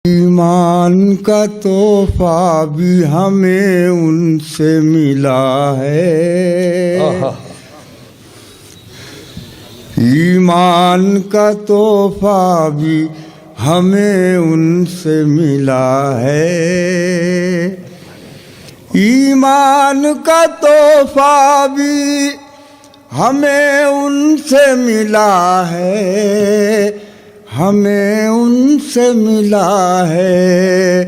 ایمان کا تحفہ بھی ہمیں ان سے ملا ہے، ایمان کا تحفہ بھی ہمیں ان سے ملا ہے، ایمان کا تحفہ بھی ہمیں ان سے ملا ہے، ہمیں ان سے ملا ہے،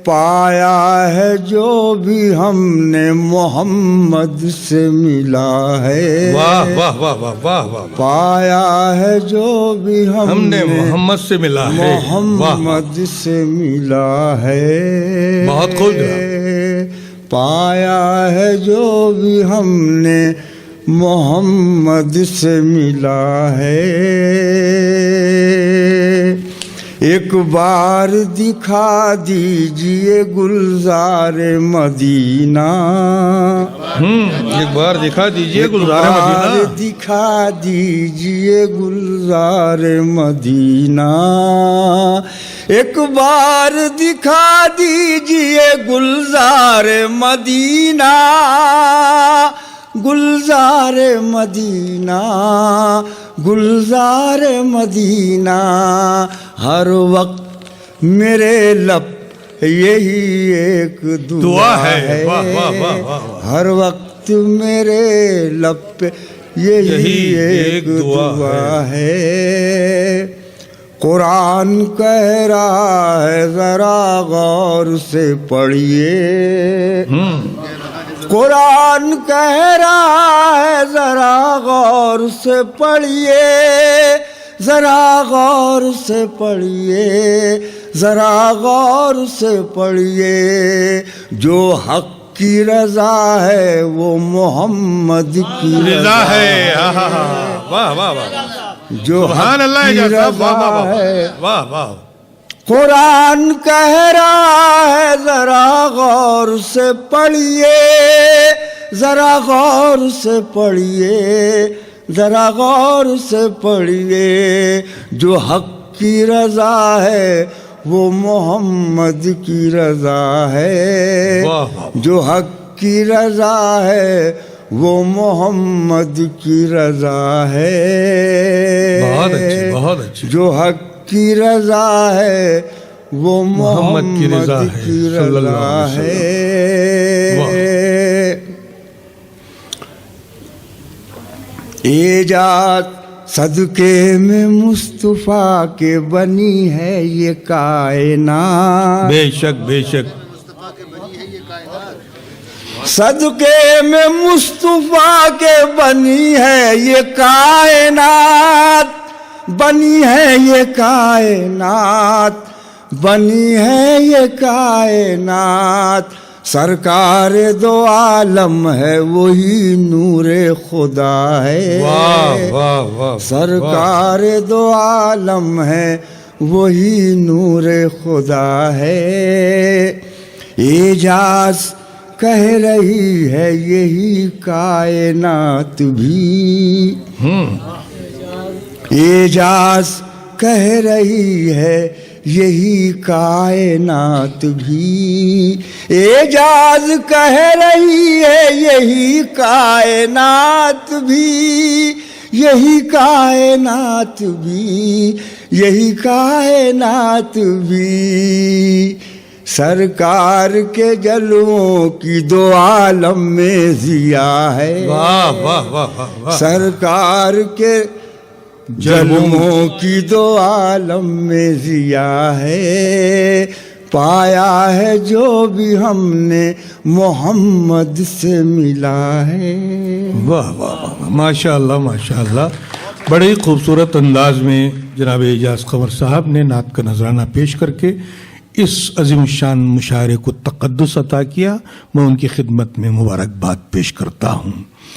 پایا ہے جو بھی ہم نے محمد سے ملا ہے، واہ واہ واہ واہ واہ واہ، پایا ہے جو بھی ہم نے محمد سے ملا ہے، محمد سے ملا ہے، بہت خوب جناب، پایا ہے جو بھی ہم نے محمد سے ملا ہے، ایک بار دکھا دیجئے گلزار مدینہ، ایک بار دکھا دیجئے گلزار مدینہ، ایک بار دکھا دیجئے گلزار مدینہ، ایک بار دکھا دیجئے گلزار مدینہ، گلزار مدینہ، گلزار مدینہ، ہر وقت میرے لب یہی ایک دعا ہے، واہ واہ واہ واہ، ہر وقت میرے لب پہ یہی ایک دعا ہے، قرآن کہہ رہا ہے ذرا غور سے پڑھیے، قرآن کہہ رہا ہے ذرا غور سے پڑھیے، ذرا غور سے پڑھیے، ذرا غور سے پڑھیے، جو حق کی رضا ہے وہ محمد کی رضا ہے، واہ واہ واہ، جو سبحان اللہ کی رضا ہے، واہ واہ، قرآن کہہ رہا ہے ذرا غور سے پڑھیے، ذرا غور سے پڑھیے، ذرا غور سے پڑھیے، جو حق کی رضا ہے وہ محمد کی رضا ہے، جو حق کی رضا ہے وہ محمد کی رضا ہے، بہت اچھی بہت اچھی، جو حق کی رضا ہے وہ محمد کی رضا ہے، ایجاد صدقے میں مصطفیٰ کے بنی ہے یہ کائنات، بے شک بے شک، صدقے میں مصطفیٰ کے بنی ہے یہ کائنات، بنی ہے یہ کائنات، بنی ہے یہ کائنات، سرکار دو عالم ہے وہی نور خدا ہے، واہ واہ واہ، سرکار دو عالم ہے وہی نور خدا ہے، اعجاز کہہ رہی ہے یہی کائنات بھی، اعجاز کہہ رہی ہے یہی کائنات بھی، اعجاز کہہ رہی ہے یہی کائنات بھی، یہی کائنات بھی، یہی کائنات بھی، سرکار کے جلووں کی دو عالم میں ضیا ہے، واہ واہ واہ واہ، سرکار کے جلووں کی دو عالم میں ضیا ہے، پایا ہے جو بھی ہم نے محمد سے ملا ہے، واہ واہ واہ، ماشاء اللہ ماشاء اللہ، بڑے ہی خوبصورت انداز میں جناب اعجاز قمر صاحب نے نعت کا نذرانہ پیش کر کے اس عظیم الشان مشاعرے کو تقدس عطا کیا، میں ان کی خدمت میں مبارکباد پیش کرتا ہوں۔